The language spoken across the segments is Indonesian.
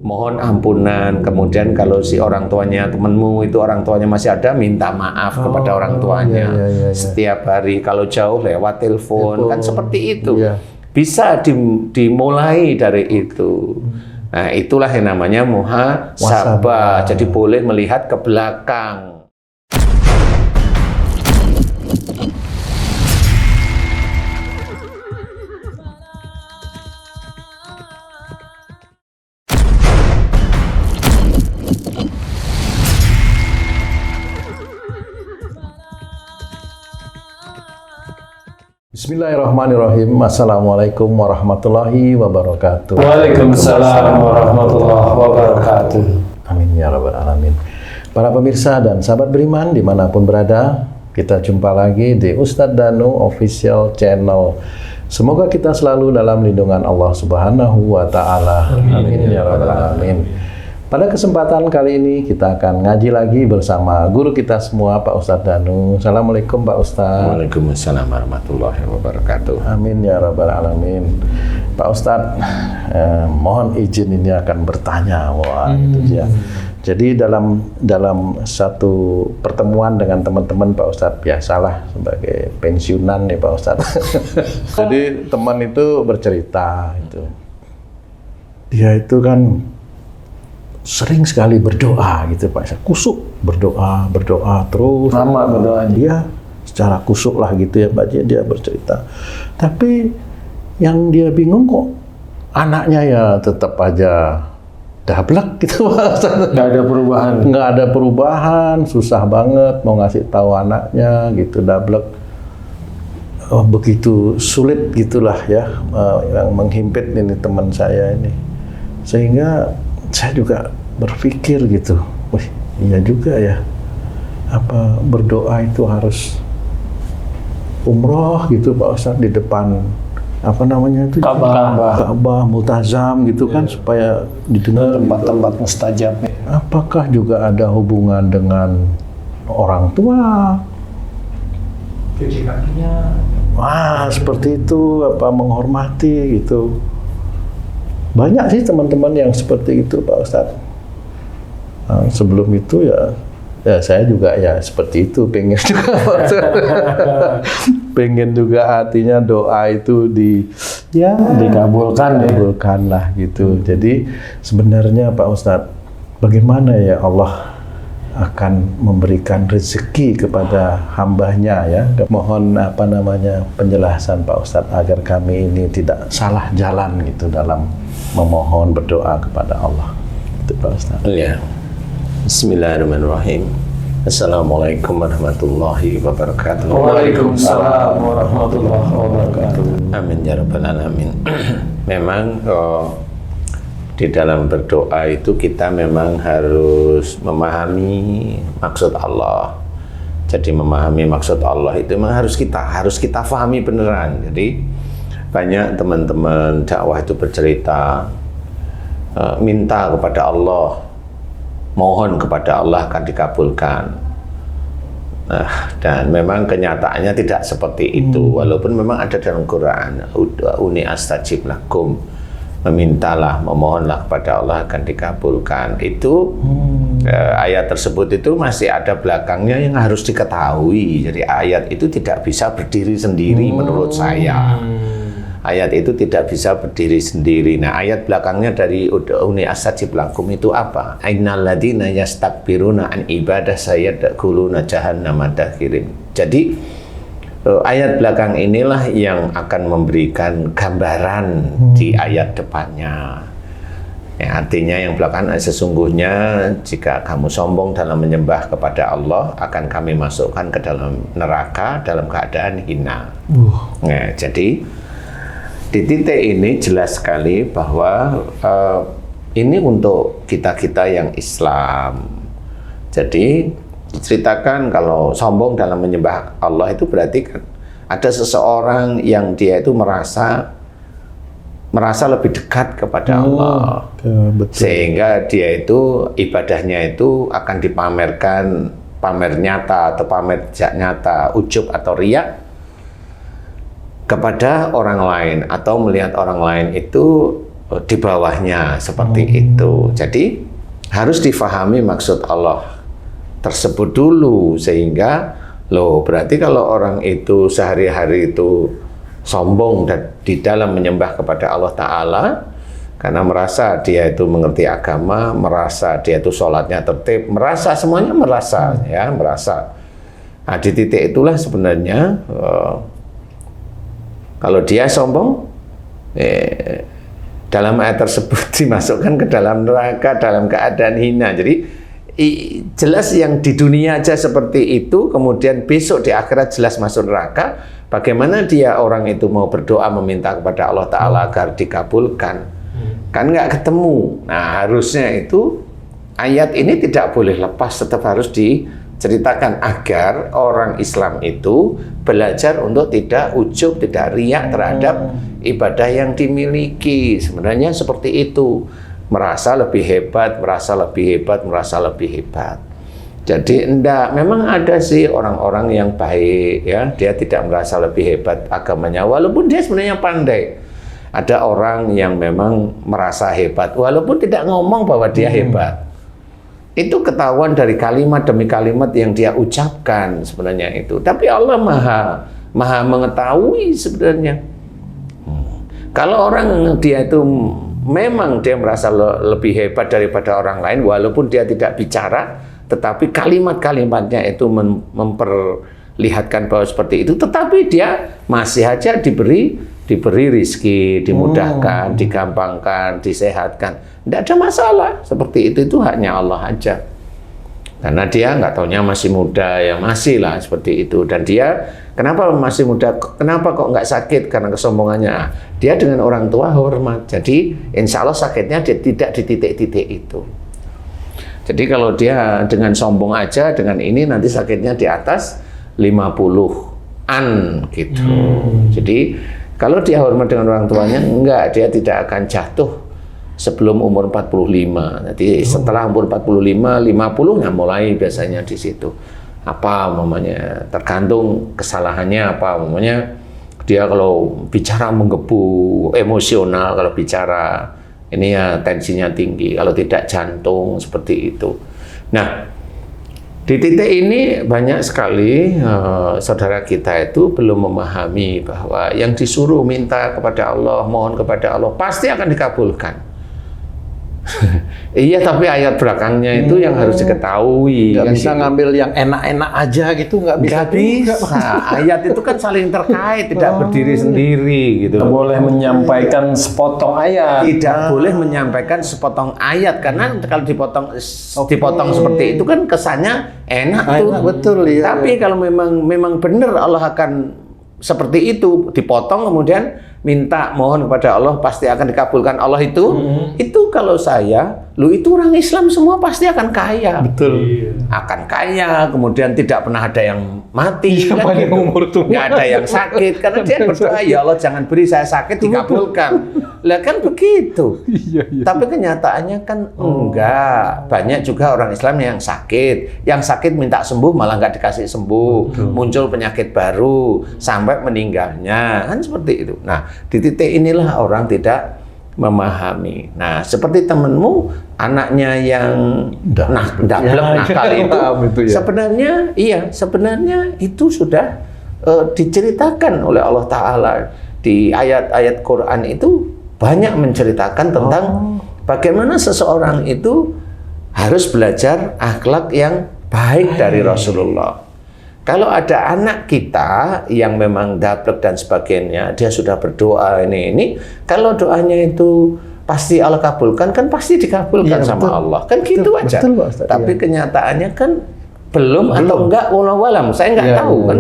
mohon ampunan, kemudian kalau si orang tuanya temenmu itu orang tuanya masih ada, minta maaf kepada orang tuanya. Setiap hari, kalau jauh lewat telepon, kan seperti itu. Bisa dimulai dari itu. Nah, itulah yang namanya muhasabah. Jadi boleh melihat ke belakang. Bismillahirrahmanirrahim. Assalamualaikum warahmatullahi wabarakatuh. Waalaikumsalam warahmatullahi wabarakatuh. Amin ya rabbal alamin. Para pemirsa dan sahabat beriman dimanapun berada, kita jumpa lagi di Ustadz Danu Official Channel. Semoga kita selalu dalam lindungan Allah Subhanahu wa Ta'ala. Amin ya rabbal alamin. Pada kesempatan kali ini kita akan ngaji lagi bersama guru kita semua, Pak Ustadz Danu. Assalamualaikum Pak Ustadz. Waalaikumsalam warahmatullahi wabarakatuh. Amin ya rabbal alamin. Pak Ustadz, mohon izin ini akan bertanya. Itu ya. Jadi dalam satu pertemuan dengan teman-teman Pak Ustadz, biasalah sebagai pensiunan nih Pak Ustadz. Jadi teman itu bercerita itu. Dia itu kan sering sekali berdoa gitu Pak, kusuk berdoa terus. Lama berdoanya. Dia secara kusuk lah gitu ya Pak, dia bercerita. Tapi yang dia bingung kok anaknya ya tetap aja dablek gitu Pak. Nggak ada perubahan. Nggak ada perubahan, susah banget mau ngasih tahu anaknya gitu, dablek. Oh, begitu sulit gitulah ya, yang menghimpit ini teman saya ini. Sehingga saya juga berpikir gitu, wih iya juga ya, apa berdoa itu harus umroh gitu Pak Ustadz di depan apa namanya itu Ka'bah multazam gitu kan, supaya didengar tempat-tempat mustajab. Apakah juga ada hubungan dengan orang tua? Cuci kakinya. Wah seperti itu, apa menghormati gitu. Banyak sih teman-teman yang seperti itu Pak Ustadz. Nah, sebelum itu ya saya juga ya seperti itu, pengen juga pengen juga artinya doa itu dikabulkan lah gitu. Jadi sebenarnya Pak Ustadz, bagaimana ya Allah akan memberikan rezeki kepada hambanya ya. Mohon apa namanya penjelasan Pak Ustadz agar kami ini tidak salah jalan gitu dalam memohon berdoa kepada Allah. Itu Pak Ustadz. Ya. Bismillahirrahmanirrahim. Assalamualaikum warahmatullahi wabarakatuh. Waalaikumsalam warahmatullahi wabarakatuh. Amin ya rabbal alamin. Memang di dalam berdoa itu kita memang harus memahami maksud Allah. Jadi memahami maksud Allah itu memang harus kita pahami beneran. Jadi banyak teman-teman dakwah itu bercerita, minta kepada Allah, mohon kepada Allah akan dikabulkan. Dan memang kenyataannya tidak seperti itu. Walaupun memang ada dalam Quran, ud'uni astajib lakum, memintalah, memohonlah kepada Allah akan dikabulkan. Itu ayat tersebut itu masih ada belakangnya yang harus diketahui. Jadi ayat itu tidak bisa berdiri sendiri menurut saya. Ayat itu tidak bisa berdiri sendiri. Nah, ayat belakangnya dari ud'uni astajib lakum itu apa? Innal ladzina yastakbiruna an ibadah sayadkhuluna jahannama dakhirin. Jadi ayat belakang inilah yang akan memberikan gambaran di ayat depannya. Ya, artinya yang belakang sesungguhnya jika kamu sombong dalam menyembah kepada Allah, akan kami masukkan ke dalam neraka dalam keadaan hina. Nah, jadi di titik ini jelas sekali bahwa ini untuk kita-kita yang Islam. Jadi diceritakan kalau sombong dalam menyembah Allah itu berarti kan ada seseorang yang dia itu merasa lebih dekat kepada Allah. Betul. Sehingga dia itu ibadahnya itu akan dipamerkan, pamer nyata atau pamer tidak nyata, ujub atau riya kepada orang lain, atau melihat orang lain itu di bawahnya seperti itu. Jadi harus difahami maksud Allah tersebut dulu, sehingga berarti kalau orang itu sehari-hari itu sombong dan di dalam menyembah kepada Allah Ta'ala karena merasa dia itu mengerti agama, merasa dia itu sholatnya tertib, merasa semuanya merasa. Nah, di titik itulah sebenarnya kalau dia sombong, dalam ayat tersebut dimasukkan ke dalam neraka dalam keadaan hina. Jadi jelas yang di dunia aja seperti itu, kemudian besok di akhirat jelas masuk neraka. Bagaimana dia orang itu mau berdoa meminta kepada Allah Ta'ala agar dikabulkan? Kan nggak ketemu. Nah, harusnya itu ayat ini tidak boleh lepas, tetap harus diceritakan agar orang Islam itu belajar untuk tidak ujub, tidak riak terhadap ibadah yang dimiliki. Sebenarnya seperti itu. Merasa lebih hebat, merasa lebih hebat, merasa lebih hebat. Jadi memang ada sih orang-orang yang baik, ya, dia tidak merasa lebih hebat agamanya, walaupun dia sebenarnya pandai. Ada orang yang memang merasa hebat, walaupun tidak ngomong bahwa dia hebat. Itu ketahuan dari kalimat demi kalimat yang dia ucapkan sebenarnya itu. Tapi Allah maha mengetahui sebenarnya. Kalau orang dia itu memang dia merasa lebih hebat daripada orang lain, walaupun dia tidak bicara, tetapi kalimat-kalimatnya itu memperlihatkan bahwa seperti itu, tetapi dia masih aja diberi rizki, dimudahkan, digampangkan, disehatkan. Tidak ada masalah. Seperti itu haknya Allah aja. Karena dia nggak taunya masih muda, ya masih lah seperti itu. Dan dia, kenapa masih muda? Kenapa kok nggak sakit? Karena kesombongannya. Dia dengan orang tua hormat. Jadi insya Allah sakitnya dia tidak di titik-titik itu. Jadi kalau dia dengan sombong aja, dengan ini nanti sakitnya di atas 50-an gitu. Jadi kalau dia hormat dengan orang tuanya, enggak, dia tidak akan jatuh sebelum umur 45. Jadi setelah umur 45, 50-nya mulai biasanya di situ. Apa namanya? Tergantung kesalahannya apa namanya. Dia kalau bicara menggebu, emosional kalau bicara, ini ya tensinya tinggi. Kalau tidak jantung seperti itu. Nah, di titik ini banyak sekali saudara kita itu belum memahami bahwa yang disuruh minta kepada Allah, mohon kepada Allah pasti akan dikabulkan. Iya, tapi ayat belakangnya itu yang harus diketahui. Nggak bisa ngambil yang enak-enak aja gitu, nggak bisa. Ayat itu kan saling terkait, tidak berdiri sendiri gitu. Tidak boleh menyampaikan sepotong ayat. Tidak boleh menyampaikan sepotong ayat, karena kalau dipotong seperti itu kan kesannya enak tuh. Betul ya. Tapi kalau memang benar Allah akan seperti itu, dipotong kemudian minta mohon kepada Allah pasti akan dikabulkan Allah itu. Itu kalau saya, itu orang Islam semua pasti akan kaya. Betul. Akan kaya, kemudian tidak pernah ada yang mati, kan panjang gitu. umur tua. Nggak ada yang sakit, karena dia berdoa, ya Allah jangan beri saya sakit, dikabulkan. Lah kan begitu. Tapi kenyataannya kan enggak. Banyak juga orang Islam yang sakit minta sembuh malah nggak dikasih sembuh. Muncul penyakit baru sampai meninggalnya, kan seperti itu. Nah, di titik inilah orang tidak memahami. Nah, seperti temenmu, anaknya yang nakal itu ya. Sebenarnya itu sudah diceritakan oleh Allah Ta'ala di ayat-ayat Quran itu, banyak menceritakan tentang bagaimana seseorang itu harus belajar akhlak yang baik dari Rasulullah. Kalau ada anak kita yang memang dablek dan sebagainya, dia sudah berdoa ini, kalau doanya itu pasti Allah kabulkan, kan pasti dikabulkan sama Allah. Kan gitu aja. Betul, tapi kenyataannya kan belum atau enggak, wallahu alam. Saya enggak tahu kan.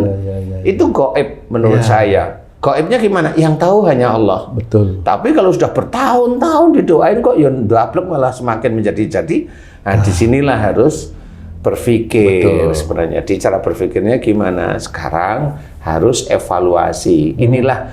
Itu gaib menurut saya. Gaibnya gimana? Yang tahu hanya Allah. Betul. Tapi kalau sudah bertahun-tahun didoain kok ya dablek malah semakin menjadi-jadi. Nah, disinilah harus berpikir. Sebenarnya di cara berpikirnya gimana? Sekarang harus evaluasi. Inilah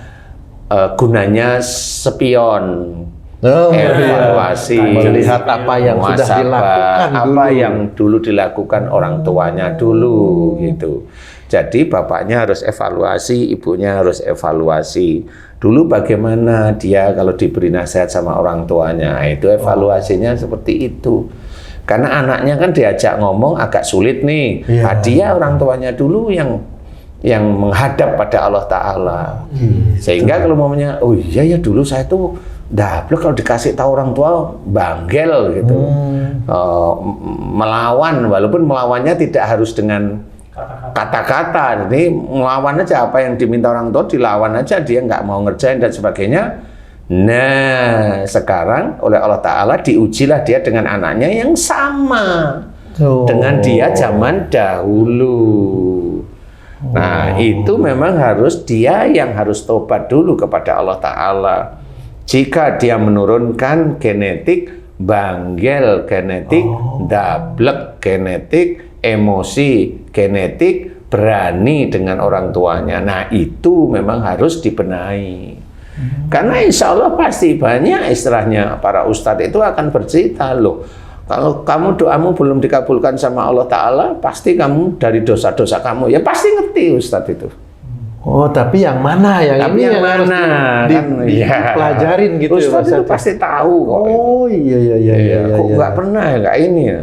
gunanya spion. Evaluasi, melihat apa yang sudah dilakukan apa yang dulu dilakukan orang tuanya dulu gitu. Jadi bapaknya harus evaluasi, ibunya harus evaluasi. Dulu bagaimana dia kalau diberi nasihat sama orang tuanya, itu evaluasinya seperti itu. Karena anaknya kan diajak ngomong agak sulit nih. Nah, dia orang tuanya dulu yang menghadap pada Allah Ta'ala. Sehingga kalau momennya, oh iya ya dulu saya tuh dablek kalau dikasih tahu orang tua banggel gitu. Melawan, walaupun melawannya tidak harus dengan kata-kata. Jadi melawan aja apa yang diminta orang tua, dilawan aja, dia nggak mau ngerjain dan sebagainya. Nah, sekarang oleh Allah Ta'ala diujilah dia dengan anaknya yang sama dengan dia zaman dahulu. Nah, itu memang harus dia yang harus tobat dulu kepada Allah Ta'ala. Jika dia menurunkan genetik banggel, genetik dablek, genetik emosi, genetik berani dengan orang tuanya. Nah, itu memang harus dibenahi. Karena insya Allah pasti banyak istilahnya para ustadz itu akan bercerita, loh, kalau kamu doamu belum dikabulkan sama Allah Ta'ala, pasti kamu dari dosa-dosa kamu. Ya pasti ngerti ustadz itu. Oh, tapi yang mana? Tapi yang mana? Dipelajarin gitu ya, ustadz itu pasti tahu kok. Oh iya. Kok nggak pernah ya, nggak ini ya.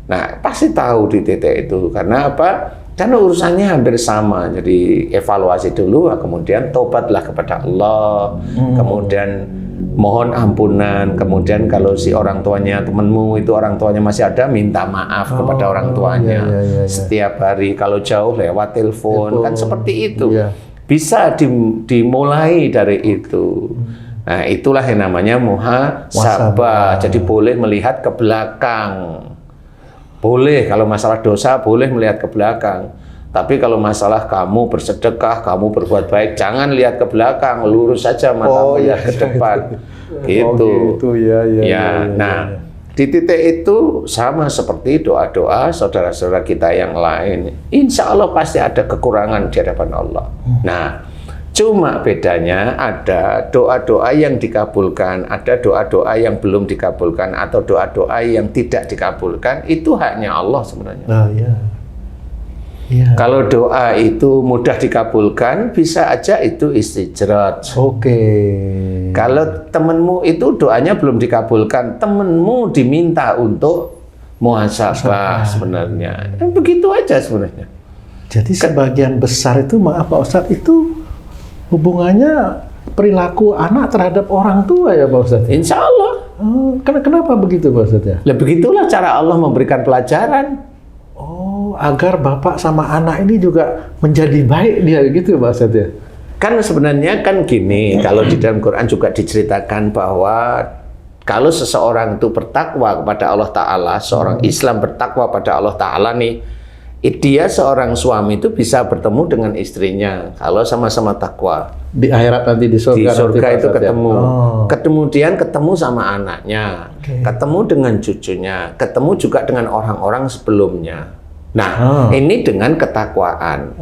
Nah, pasti tahu di titik itu. Karena apa? Karena urusannya hampir sama. Jadi evaluasi dulu, kemudian tobatlah kepada Allah. Kemudian mohon ampunan. Kemudian kalau si orang tuanya, temenmu itu orang tuanya masih ada, minta maaf kepada orang tuanya. Setiap hari, kalau jauh lewat telepon. Kan seperti itu. Bisa dimulai dari itu. Nah, itulah yang namanya muhasabah. Jadi boleh melihat ke belakang. Boleh, kalau masalah dosa boleh melihat ke belakang. Tapi kalau masalah kamu bersedekah, kamu berbuat baik, jangan lihat ke belakang, lurus saja matamu ke depan. Gitu. Nah, di titik itu sama seperti doa-doa saudara-saudara kita yang lain. Insya Allah pasti ada kekurangan di hadapan Allah. Nah, cuma bedanya ada doa-doa yang dikabulkan, ada doa-doa yang belum dikabulkan, atau doa-doa yang tidak dikabulkan. Itu haknya Allah sebenarnya. Kalau doa itu mudah dikabulkan, bisa aja itu istijrat. Kalau temenmu itu doanya belum dikabulkan, temenmu diminta untuk muhasabah sebenarnya. Begitu aja sebenarnya. Jadi sebagian besar itu, maaf Pak Ustadz, itu hubungannya perilaku anak terhadap orang tua ya Pak Ustadz? Insya Allah. Kenapa begitu Pak Ustadz ya? Begitulah cara Allah memberikan pelajaran. Agar bapak sama anak ini juga menjadi baik dia gitu Pak Ustadz ya? Kan sebenarnya kan gini, kalau di dalam Quran juga diceritakan bahwa kalau seseorang itu bertakwa kepada Allah Ta'ala, seorang Islam bertakwa pada Allah Ta'ala nih, dia seorang suami itu bisa bertemu dengan istrinya kalau sama-sama takwa. Di akhirat nanti di surga. Di surga itu ketemu. Kemudian ketemu sama anaknya, ketemu dengan cucunya, ketemu juga dengan orang-orang sebelumnya. Nah, ini dengan ketakwaan.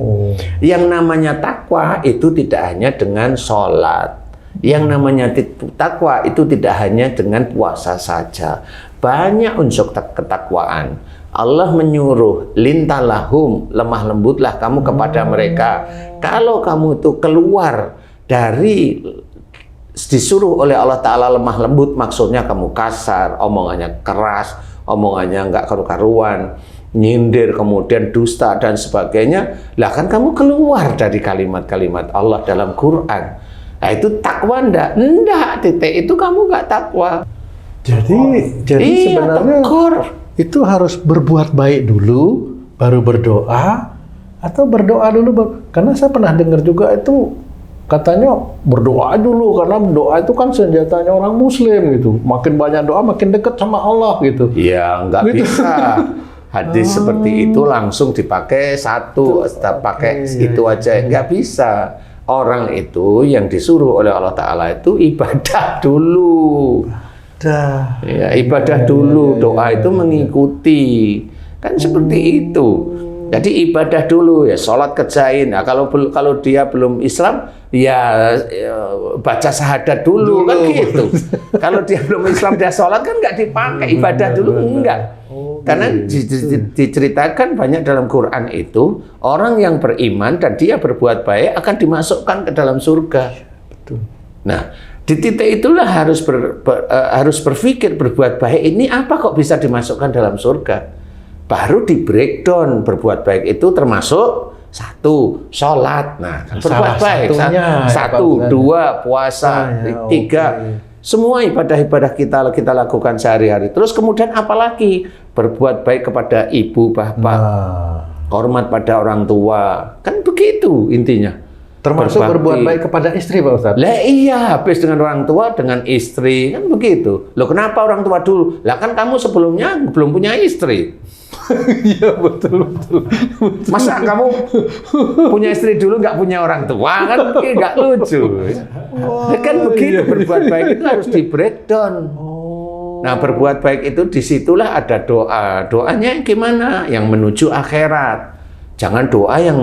Yang namanya takwa itu tidak hanya dengan sholat. Yang namanya takwa itu tidak hanya dengan puasa saja. Banyak unsur ketakwaan. Allah menyuruh, lintalahum, lemah lembutlah kamu kepada mereka. Kalau kamu itu keluar dari disuruh oleh Allah Ta'ala lemah lembut, maksudnya kamu kasar, omongannya keras, omongannya nggak karu-karuan, nyindir, kemudian dusta dan sebagainya, lah kan kamu keluar dari kalimat-kalimat Allah dalam Quran. Nah itu takwa enggak? Enggak, titik itu kamu nggak takwa. Jadi sebenarnya itu harus berbuat baik dulu, baru berdoa, atau berdoa dulu, karena saya pernah dengar juga itu katanya berdoa dulu, karena doa itu kan senjatanya orang Muslim gitu. Makin banyak doa, makin dekat sama Allah gitu. Ya nggak gitu. Bisa. Hadis seperti itu langsung dipakai pakai itu aja, nggak bisa. Orang itu yang disuruh oleh Allah Ta'ala itu ibadah dulu. Ya, ibadah dulu, doa itu mengikuti. Kan seperti itu. Jadi ibadah dulu ya, sholat kerjain. Nah, kalau dia belum Islam, ya baca syahadat dulu kan gitu. Kalau dia belum Islam dia sholat kan nggak dipakai, ibadah dulu enggak. Karena diceritakan banyak dalam Quran itu orang yang beriman dan dia berbuat baik akan dimasukkan ke dalam surga. Betul. Nah, di titik itulah harus berpikir berbuat baik ini apa kok bisa dimasukkan dalam surga. Baru di breakdown berbuat baik itu termasuk 1, sholat. Nah, berbuat baik. 1, 2, puasa. 3. Semua ibadah-ibadah kita lakukan sehari-hari. Terus kemudian apalagi? Berbuat baik kepada ibu, bapak. Hormat pada orang tua. Kan begitu intinya. Termasuk berbuat baik kepada istri, Pak Ustadz? Lah iya, habis dengan orang tua, dengan istri. Kan begitu. Loh kenapa orang tua dulu? Lah kan kamu sebelumnya belum punya istri. Iya, betul. Masa kamu punya istri dulu nggak punya orang tua? Kan nggak lucu. Kan begitu, berbuat baik itu harus di breakdown. Nah, berbuat baik itu disitulah ada doa. Doanya yang gimana? Yang menuju akhirat. Jangan doa yang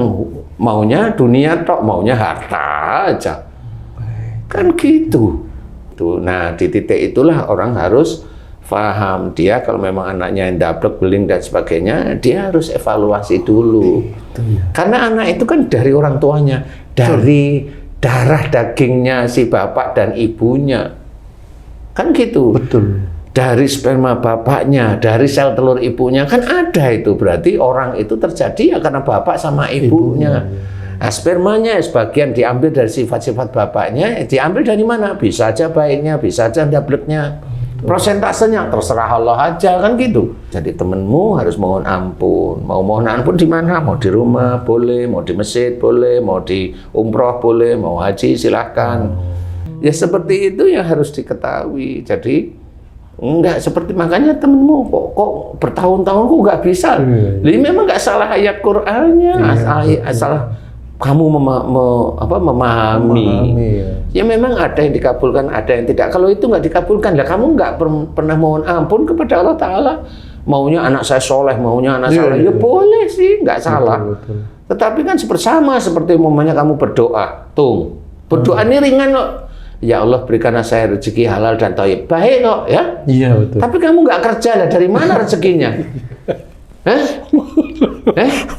maunya dunia tok, maunya harta aja. Kan gitu. Tuh, nah di titik itulah orang harus paham. Dia kalau memang anaknya yang dablek, beling dan sebagainya, dia harus evaluasi dulu. Karena anak itu kan dari orang tuanya, dari darah dagingnya si bapak dan ibunya. Kan gitu. Betul. Dari sperma bapaknya, dari sel telur ibunya, kan ada itu. Berarti orang itu terjadi ya karena bapak sama ibunya. Nah, spermanya sebagian diambil dari sifat-sifat bapaknya, diambil dari mana? Bisa aja baiknya, bisa aja dableknya. Prosentasenya terserah Allah aja, kan gitu. Jadi temenmu harus mohon ampun. Mau mohon ampun di mana? Mau di rumah boleh, mau di masjid boleh, mau di umroh boleh, mau haji silahkan. Ya seperti itu yang harus diketahui. Jadi enggak seperti makanya temenmu kok bertahun-tahun kok nggak bisa. Jadi memang nggak salah ayat Qur'annya, salah kamu memahami. Ya memang ada yang dikabulkan, ada yang tidak. Kalau itu nggak dikabulkan, lah kamu nggak pernah mohon ampun kepada Allah Taala. Maunya anak saya soleh, maunya anak soleh, ya boleh sih, nggak salah. Betul. Tetapi kan bersama seperti umumnya kamu berdoa, berdoa ini ringan kok. Ya Allah berikanlah saya rezeki halal dan thayyib. Baik kok ya. Iya betul. Tapi kamu nggak kerja lah, dari mana rezekinya?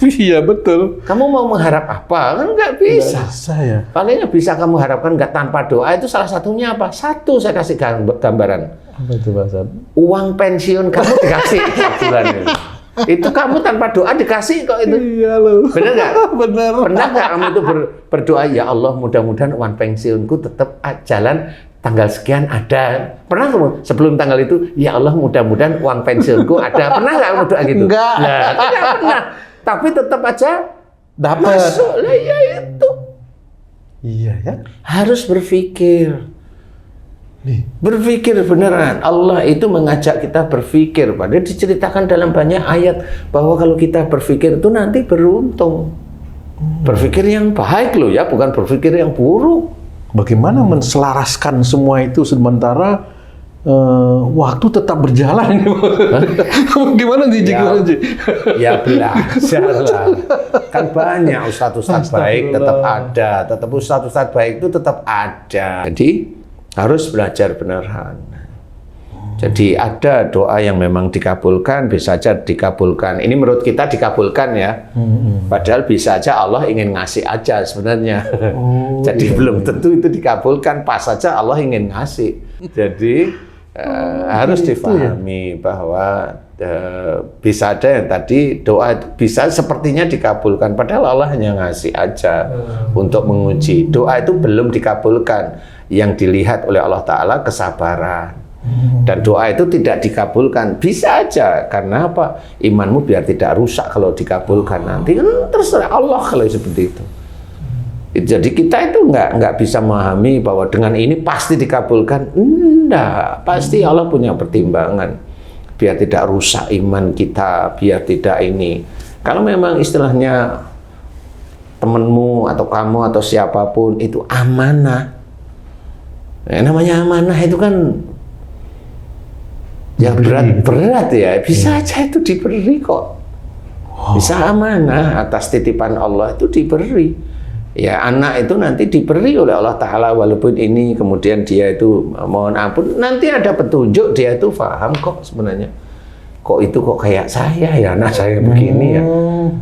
Iya betul. Kamu mau mengharap apa? Kan nggak bisa. Saya. Palingnya bisa kamu harapkan nggak tanpa doa itu salah satunya apa? Satu saya kasih gambaran. Apa itu Pak Ustadz? Uang pensiun kamu dikasih bulan ini. Itu kamu tanpa doa dikasih kok itu. Iya loh. Bener nggak? Bener. Pernah nggak kamu itu berdoa, ya Allah mudah-mudahan uang pensiunku tetap jalan tanggal sekian ada. Pernah kamu sebelum tanggal itu, ya Allah mudah-mudahan uang pensiunku ada. Pernah nggak kamu doa gitu? Enggak. Nah, tidak pernah. Tapi tetap aja Dapat. masuk. Lah ya itu. Iya ya. Harus berpikir. Berpikir beneran. Allah itu mengajak kita berpikir. Padahal diceritakan dalam banyak ayat bahwa kalau kita berpikir itu nanti beruntung. Berpikir yang baik loh ya, bukan berpikir yang buruk. Bagaimana menselaraskan semua itu sementara waktu tetap berjalan? Gimana nih? Ya belajar lah. Kan banyak ustadz-ustadz baik tetap ada. Tetap ustadz-ustadz baik itu tetap ada. Jadi harus belajar beneran. Jadi ada doa yang memang dikabulkan, bisa saja dikabulkan. Ini menurut kita dikabulkan ya. Padahal bisa aja Allah ingin ngasih aja sebenarnya. Jadi belum tentu itu dikabulkan, pas saja Allah ingin ngasih. Jadi harus difahami bahwa bisa ada yang tadi doa bisa sepertinya dikabulkan, padahal Allah hanya ngasih aja untuk menguji. Doa itu belum dikabulkan. Yang dilihat oleh Allah Ta'ala kesabaran. Dan doa itu tidak dikabulkan. Bisa aja. Karena apa? Imanmu biar tidak rusak kalau dikabulkan nanti. Kan terserah Allah kalau seperti itu. Jadi kita itu nggak bisa memahami bahwa dengan ini pasti dikabulkan. Enggak. Pasti Allah punya pertimbangan. Biar tidak rusak iman kita. Biar tidak ini. Kalau memang istilahnya temenmu atau kamu atau siapapun itu amanah. Namanya amanah itu kan ya berat ya, bisa aja itu diberi kok. Bisa amanah atas titipan Allah itu diberi. Ya anak itu nanti diberi oleh Allah Ta'ala walaupun ini kemudian dia itu mohon ampun, nanti ada petunjuk dia itu paham kok sebenarnya. kok itu kok kayak saya ya, anak saya begini ya.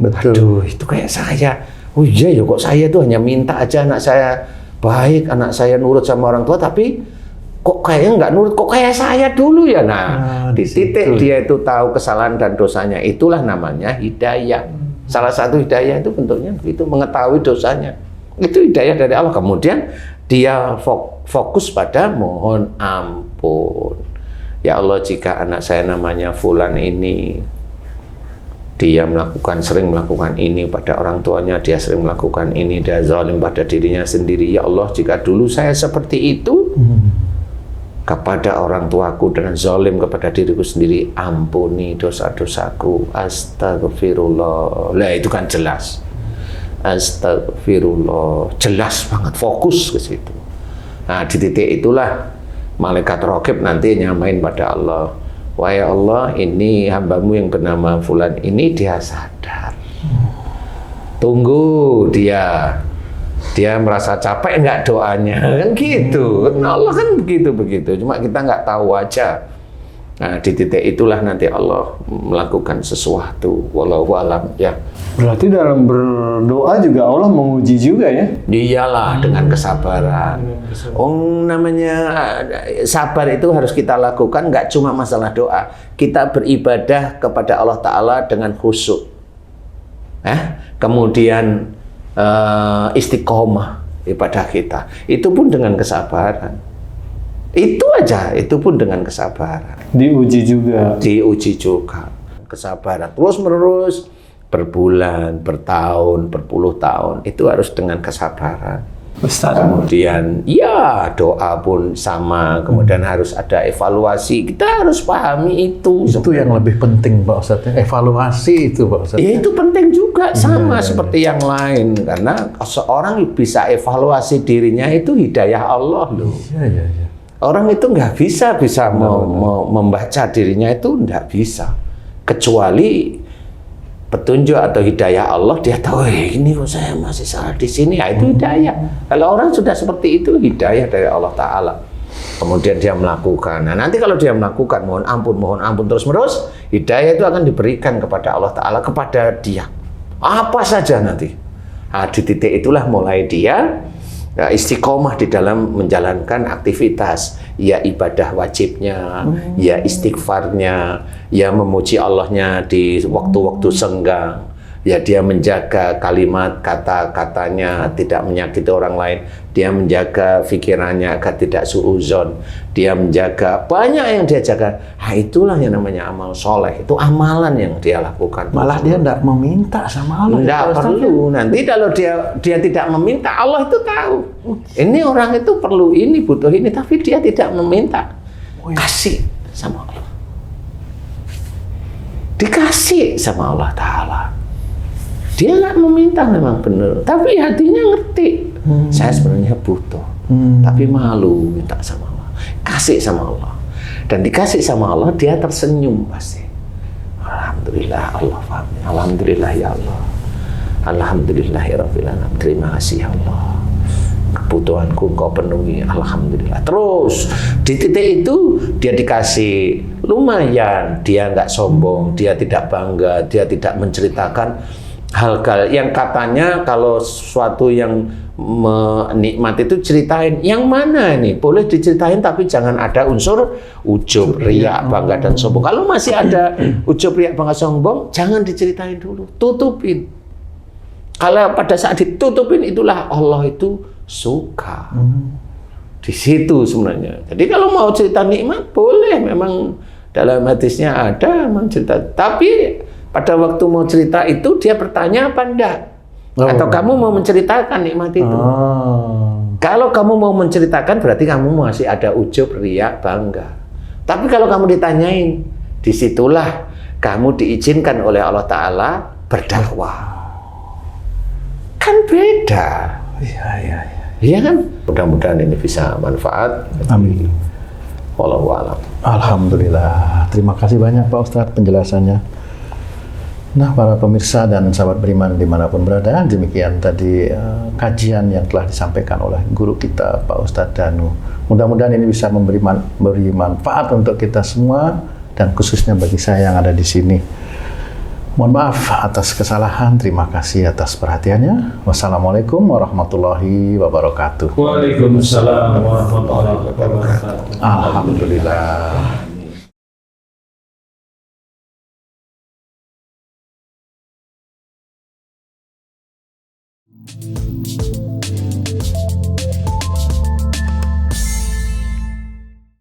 Betul. Aduh, itu kayak saya. Oh iya ya, kok saya tuh hanya minta aja anak saya baik, anak saya nurut sama orang tua, tapi kok kayaknya nggak nurut, kok kayak saya dulu ya. Nah, di titik dia itu tahu kesalahan dan dosanya, itulah namanya hidayah. Salah satu hidayah itu bentuknya begitu, mengetahui dosanya. Itu hidayah dari Allah. Kemudian dia fokus pada mohon ampun. Ya Allah, jika anak saya namanya Fulan ini, dia sering melakukan ini pada orang tuanya, dia sering melakukan ini, dia zalim pada dirinya sendiri. Ya Allah, jika dulu saya seperti itu kepada orang tuaku dan zalim kepada diriku sendiri, ampuni dosa-dosaku. Astagfirullah. Lah itu kan jelas. Astagfirullah. Jelas banget, fokus ke situ. Nah, di titik itulah malaikat raqib nanti nyamain pada Allah. Wahai Allah, ini hambamu yang bernama Fulan ini dia sadar. Tunggu dia merasa capek nggak doanya, kan gitu. Nah, Allah kan begitu. Cuma kita nggak tahu aja. Nah, di titik itulah nanti Allah melakukan sesuatu. Wallahu alam ya. Berarti dalam berdoa juga Allah menguji juga ya? Iyalah, dengan kesabaran. Namanya sabar itu harus kita lakukan, nggak cuma masalah doa. Kita beribadah kepada Allah Ta'ala dengan khusyuk. Kemudian istiqomah ibadah kita. Itu pun dengan kesabaran. Itu aja, itu pun dengan kesabaran. Diuji juga. Kesabaran terus-menerus, berbulan, bertahun, berpuluh tahun, itu harus dengan kesabaran. Ustaz. Kemudian ya doa pun sama, kemudian harus ada evaluasi. Kita harus pahami itu. Itu yang lebih penting Pak Ustadz, evaluasi itu Pak Ustadz. Ya itu penting juga, sama seperti yang lain, karena seorang bisa evaluasi dirinya itu hidayah Allah loh. Iya. Orang itu nggak bisa membaca dirinya, itu nggak bisa, kecuali petunjuk atau hidayah Allah. Dia tahu ini kok saya masih salah di sini, ya itu hidayah. Kalau orang sudah seperti itu, hidayah dari Allah Ta'ala. Kemudian dia melakukan. Nah, nanti kalau dia melakukan mohon ampun terus-menerus, hidayah itu akan diberikan kepada Allah Ta'ala, kepada dia. Apa saja nanti. Nah, di titik itulah mulai dia istiqomah di dalam menjalankan aktivitas, ya ibadah wajibnya, ya istighfarnya, ya memuji Allahnya di waktu-waktu senggang, ya dia menjaga kalimat kata-katanya tidak menyakiti orang lain, dia menjaga pikirannya agar tidak suudzon, dia menjaga banyak yang dia jaga. Nah, itulah yang namanya amal soleh. Itu amalan yang dia lakukan. Malah dia tidak meminta sama Allah. Tidak perlu. Nanti kalau dia tidak meminta, Allah itu tahu. Ini orang itu perlu ini, butuh ini, tapi dia tidak meminta. Kasih sama Allah. Dikasih sama Allah Ta'ala. Dia nggak meminta memang benar, tapi hatinya ngerti. Saya sebenarnya butuh, tapi malu minta sama Allah. Kasih sama Allah. Dan dikasih sama Allah, dia tersenyum pasti. Alhamdulillah, Allah paham. Alhamdulillah ya Allah. Alhamdulillahirabbil alamin. Terima kasih ya Allah. Kebutuhanku Engkau penuhi. Alhamdulillah. Terus di titik itu dia dikasih lumayan. Dia nggak sombong, dia tidak bangga, dia tidak menceritakan hal-hal yang katanya kalau sesuatu yang menikmati itu ceritain. Yang mana ini? Boleh diceritain tapi jangan ada unsur ujub, riak, bangga dan sombong. Kalau masih ada ujub, riak, bangga, sombong, jangan diceritain dulu. Tutupin. Kalau pada saat ditutupin, itulah Allah itu suka. Di situ sebenarnya. Jadi kalau mau cerita nikmat boleh, memang dalam hadisnya ada memang cerita. Tapi pada waktu mau cerita itu dia bertanya apa enggak? Atau kamu mau menceritakan nikmat itu? Kalau kamu mau menceritakan berarti kamu masih ada ujub, riak, bangga. Tapi kalau kamu ditanyain, disitulah kamu diizinkan oleh Allah Ta'ala berdakwah. Kan beda. Iya kan? Mudah-mudahan ini bisa manfaat. Amin. Wallahu a'lam. Alhamdulillah. Terima kasih banyak Pak Ustadz penjelasannya. Nah, para pemirsa dan sahabat beriman dimanapun berada, demikian tadi kajian yang telah disampaikan oleh guru kita Pak Ustadz Danu. Mudah-mudahan ini bisa memberi manfaat untuk kita semua dan khususnya bagi saya yang ada di sini. Mohon maaf atas kesalahan, terima kasih atas perhatiannya. Wassalamualaikum warahmatullahi wabarakatuh. Waalaikumsalam warahmatullahi wabarakatuh. Alhamdulillah.